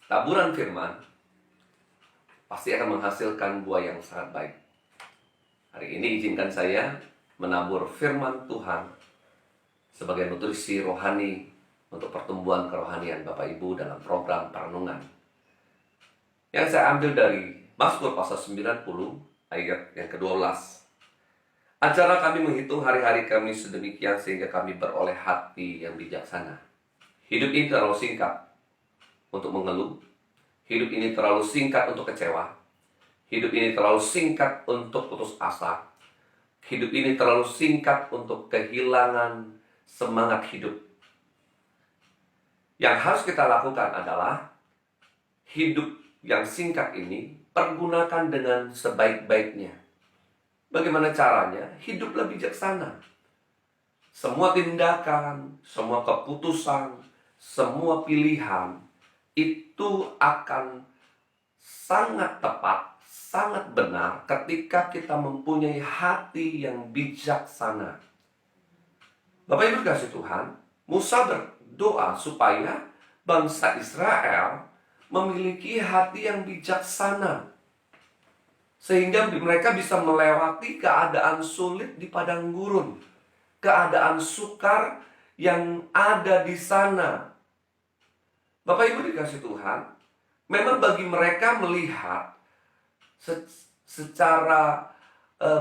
Taburan firman pasti akan menghasilkan buah yang sangat baik. Hari ini izinkan saya menabur firman Tuhan sebagai nutrisi rohani untuk pertumbuhan kerohanian Bapak Ibu dalam program perenungan. Yang saya ambil dari Mazmur pasal 90 ayat yang ke-12. Ajarlah kami menghitung hari-hari kami sedemikian sehingga kami beroleh hati yang bijaksana. Hidup ini terlalu singkat untuk mengeluh. Hidup ini terlalu singkat untuk kecewa. Hidup ini terlalu singkat untuk putus asa. Hidup ini terlalu singkat untuk kehilangan semangat hidup. Yang harus kita lakukan adalah hidup yang singkat ini pergunakan dengan sebaik-baiknya. Bagaimana caranya? Hiduplah bijaksana. Semua tindakan, semua keputusan, semua pilihan itu akan sangat tepat, sangat benar ketika kita mempunyai hati yang bijaksana. Bapak Ibu kasih Tuhan, Musa berdoa supaya bangsa Israel memiliki hati yang bijaksana, sehingga mereka bisa melewati keadaan sulit di padang gurun, keadaan sukar yang ada di sana. Bapak Ibu dikasih Tuhan, memang bagi mereka melihat secara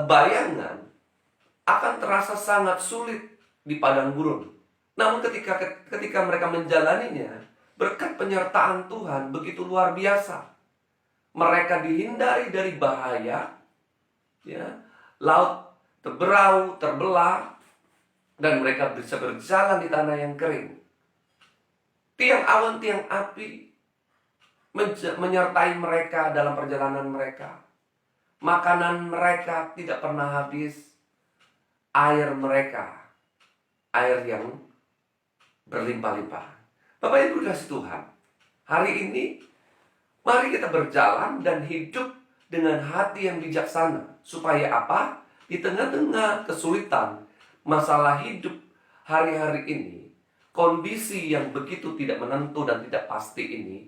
bayangan akan terasa sangat sulit di padang gurun. Namun ketika mereka menjalaninya, berkat penyertaan Tuhan begitu luar biasa. Mereka dihindari dari bahaya, ya, laut terberau, terbelah, dan mereka bisa berjalan di tanah yang kering. Tiang awan, tiang api menyertai mereka dalam perjalanan mereka. Makanan mereka tidak pernah habis. Air mereka, air yang berlimpah-limpah. Bapak Ibu kasih Tuhan, hari ini mari kita berjalan dan hidup dengan hati yang bijaksana. Supaya apa? Di tengah-tengah kesulitan, masalah hidup hari-hari ini, kondisi yang begitu tidak menentu dan tidak pasti ini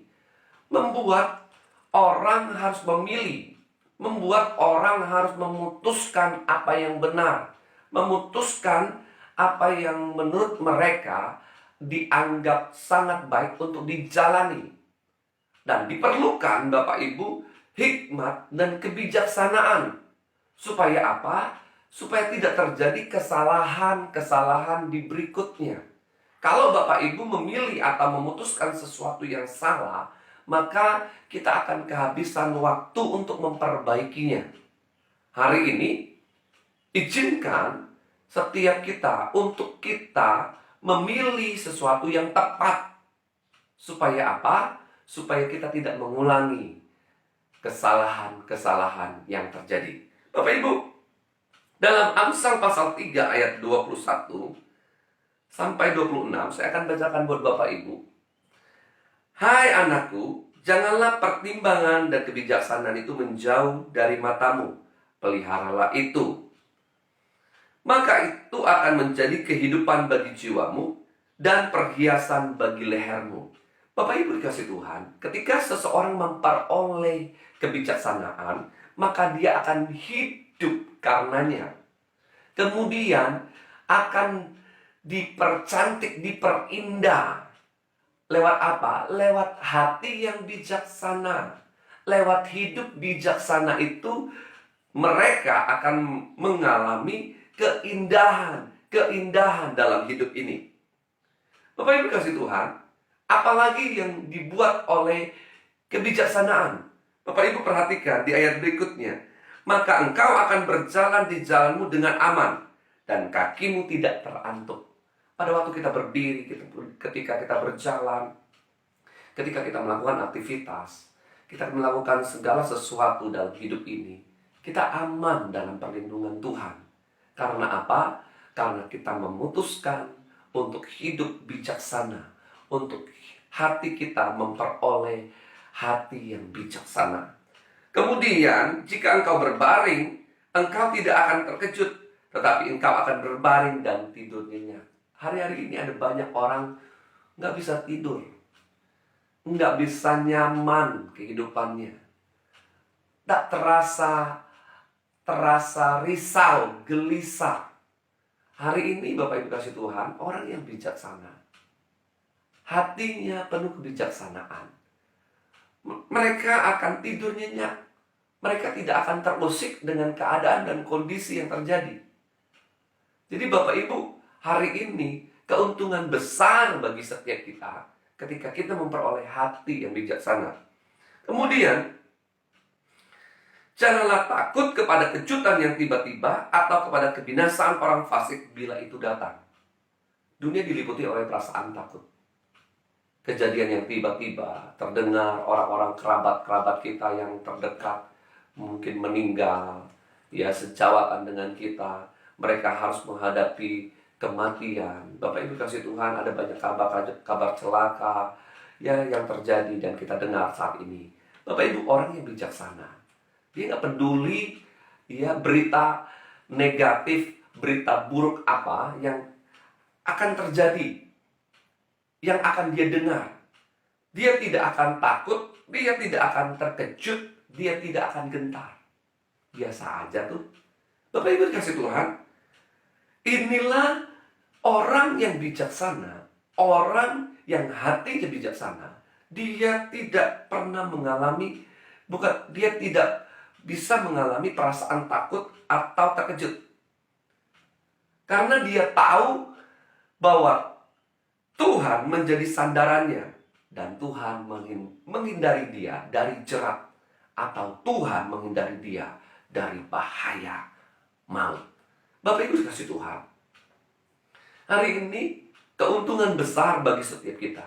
membuat orang harus memilih, membuat orang harus memutuskan apa yang benar, memutuskan apa yang menurut mereka dianggap sangat baik untuk dijalani. Dan diperlukan Bapak Ibu hikmat dan kebijaksanaan. Supaya apa? Supaya tidak terjadi kesalahan-kesalahan di berikutnya. Kalau Bapak Ibu memilih atau memutuskan sesuatu yang salah, maka kita akan kehabisan waktu untuk memperbaikinya. Hari ini, izinkan setiap kita untuk kita memilih sesuatu yang tepat. Supaya apa? Supaya kita tidak mengulangi kesalahan-kesalahan yang terjadi. Bapak Ibu, dalam Amsal pasal 3 ayat 21 sampai 26, saya akan bacakan buat Bapak Ibu. Hai anakku, janganlah pertimbangan dan kebijaksanaan itu menjauh dari matamu. Peliharalah itu. Maka itu akan menjadi kehidupan bagi jiwamu dan perhiasan bagi lehermu. Bapak Ibu dikasih Tuhan, ketika seseorang memperoleh kebijaksanaan, maka dia akan hidup karenanya. Kemudian akan dipercantik, diperindah. Lewat apa? Lewat hati yang bijaksana. Lewat hidup bijaksana itu, mereka akan mengalami keindahan dalam hidup ini. Bapak Ibu kasih Tuhan, apalagi yang dibuat oleh kebijaksanaan. Bapak Ibu perhatikan di ayat berikutnya. Maka engkau akan berjalan di jalanmu dengan aman, dan kakimu tidak terantuk. Pada waktu kita berdiri, ketika kita berjalan, ketika kita melakukan aktivitas, kita melakukan segala sesuatu dalam hidup ini, kita aman dalam perlindungan Tuhan. Karena apa? Karena kita memutuskan untuk hidup bijaksana, untuk hati kita memperoleh hati yang bijaksana. Kemudian, jika engkau berbaring, engkau tidak akan terkejut, tetapi engkau akan berbaring dan tidur nyenyak. Hari-hari ini ada banyak orang nggak bisa tidur. nggak bisa nyaman kehidupannya. Tak terasa risau, gelisah. Hari ini Bapak Ibu kasih Tuhan, orang yang bijaksana, hatinya penuh kebijaksanaan. Mereka akan tidur nyenyak. Mereka tidak akan terusik dengan keadaan dan kondisi yang terjadi. Jadi Bapak Ibu, hari ini keuntungan besar bagi setiap kita ketika kita memperoleh hati yang bijaksana. Kemudian, janganlah takut kepada kejutan yang tiba-tiba atau kepada kebinasaan orang fasik bila itu datang. Dunia diliputi oleh perasaan takut. Kejadian yang tiba-tiba terdengar, orang-orang kerabat-kerabat kita yang terdekat mungkin meninggal, ya sejawatan dengan kita. Mereka harus menghadapi kematian. Bapak Ibu kasih Tuhan, ada banyak kabar celaka ya yang terjadi dan kita dengar saat ini. Bapak Ibu, orang yang bijaksana, dia nggak peduli ya berita negatif, berita buruk apa yang akan terjadi, yang akan dia dengar. Dia tidak akan takut, dia tidak akan terkejut, dia tidak akan gentar. Biasa aja tuh. Bapak Ibu kasih Tuhan, inilah orang yang bijaksana, orang yang hatinya bijaksana. Dia tidak pernah mengalami, dia tidak bisa mengalami perasaan takut atau terkejut. Karena dia tahu bahwa Tuhan menjadi sandarannya dan Tuhan menghindari dia dari jerat, atau Tuhan menghindari dia dari bahaya maut. Bapak Ibu kasih Tuhan, hari ini keuntungan besar bagi setiap kita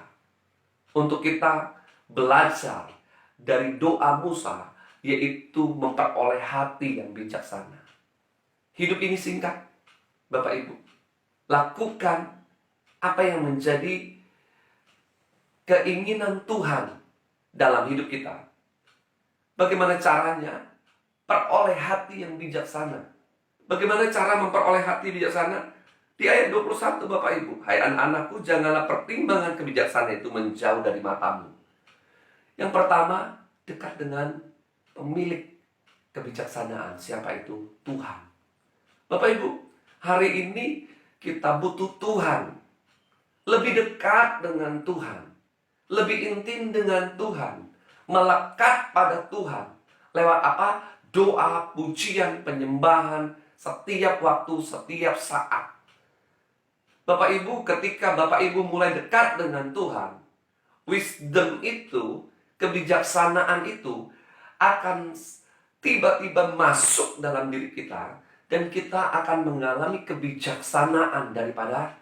untuk kita belajar dari doa Musa, yaitu memperoleh hati yang bijaksana. Hidup ini singkat, Bapak Ibu. Lakukan apa yang menjadi keinginan Tuhan dalam hidup kita. Bagaimana caranya? Peroleh hati yang bijaksana. Bagaimana cara memperoleh hati bijaksana? Di ayat 21 Bapak Ibu, hai anak-anakku, janganlah pertimbangan kebijaksanaan itu menjauh dari matamu. Yang pertama, dekat dengan pemilik kebijaksanaan. Siapa itu? Tuhan. Bapak Ibu, hari ini kita butuh Tuhan. Lebih dekat dengan Tuhan. Lebih intim dengan Tuhan. Melekat pada Tuhan. Lewat apa? Doa, pujian, penyembahan, setiap waktu, setiap saat. Bapak Ibu, ketika Bapak Ibu mulai dekat dengan Tuhan, wisdom itu, kebijaksanaan itu akan tiba-tiba masuk dalam diri kita, dan kita akan mengalami kebijaksanaan daripada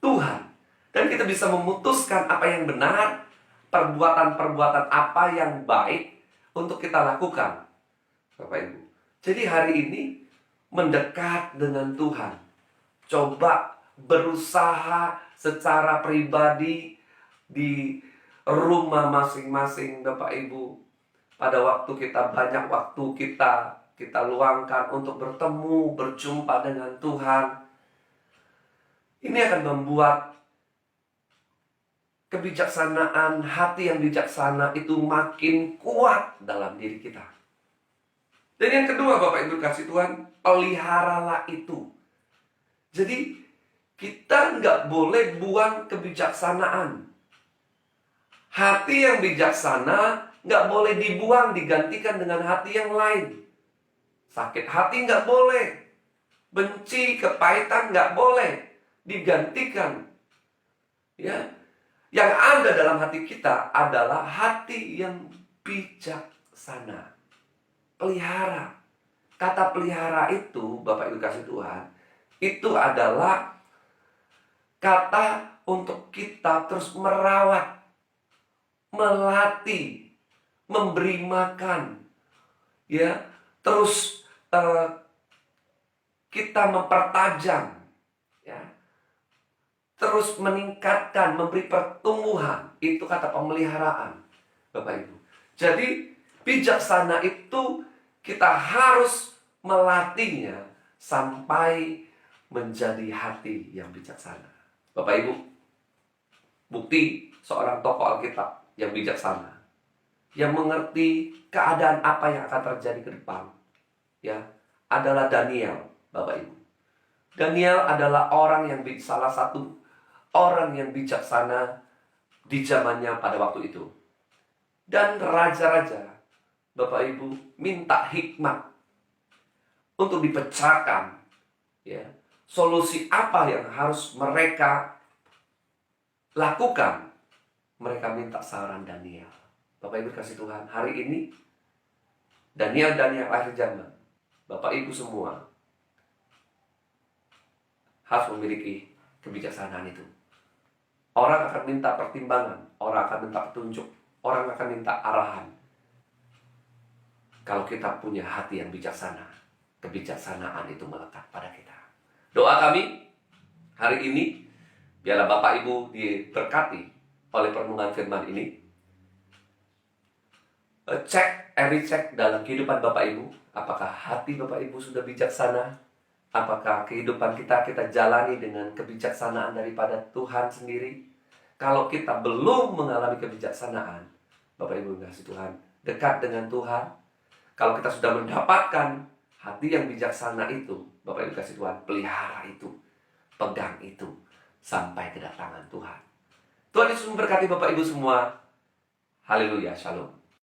Tuhan. Dan kita bisa memutuskan apa yang benar, perbuatan-perbuatan apa yang baik untuk kita lakukan, Bapak Ibu. Jadi hari ini mendekat dengan Tuhan. Coba berusaha secara pribadi di rumah masing-masing, Bapak Ibu. Pada waktu kita, banyak waktu kita luangkan untuk bertemu, berjumpa dengan Tuhan. Ini akan membuat kebijaksanaan, hati yang bijaksana itu makin kuat dalam diri kita. Dan yang kedua, Bapak Ibu kasih Tuhan, peliharalah itu. Jadi kita nggak boleh buang kebijaksanaan. Hati yang bijaksana nggak boleh dibuang, digantikan dengan hati yang lain. Sakit hati nggak boleh. Benci, kepahitan nggak boleh digantikan. Ya, yang ada dalam hati kita adalah hati yang bijaksana. Pelihara. Kata pelihara itu, Bapak Ibu kasih Tuhan, itu adalah kata untuk kita terus merawat, melatih, memberi makan, ya, terus kita mempertajam, ya, terus meningkatkan, memberi pertumbuhan. Itu kata pemeliharaan, Bapak Ibu. Jadi bijaksana itu kita harus melatihnya sampai menjadi hati yang bijaksana. Bapak Ibu, bukti seorang tokoh Alkitab, yang bijaksana, yang mengerti keadaan apa yang akan terjadi ke depan, ya, adalah Daniel, Bapak Ibu. Daniel adalah salah satu orang yang bijaksana di zamannya pada waktu itu. Dan raja-raja, Bapak Ibu, minta hikmat untuk dipecahkan, ya, solusi apa yang harus mereka lakukan. Mereka minta saran Daniel. Bapak Ibu kasih Tuhan, hari ini Daniel akhir zaman, Bapak Ibu semua harus memiliki kebijaksanaan itu. Orang akan minta pertimbangan, orang akan minta petunjuk, orang akan minta arahan. Kalau kita punya hati yang bijaksana, kebijaksanaan itu melekat pada kita. Doa kami hari ini, biarlah Bapak Ibu diberkati oleh perenungan firman ini. Cek dalam kehidupan Bapak Ibu, apakah hati Bapak Ibu sudah bijaksana? Apakah kehidupan kita jalani dengan kebijaksanaan daripada Tuhan sendiri? Kalau kita belum mengalami kebijaksanaan, Bapak Ibu kasih Tuhan, dekat dengan Tuhan. Kalau kita sudah mendapatkan hati yang bijaksana itu, Bapak Ibu kasih Tuhan, pelihara itu, pegang itu, sampai kedatangan Tuhan. Tuhan Yesus memberkati Bapak Ibu semua. Haleluya, shalom.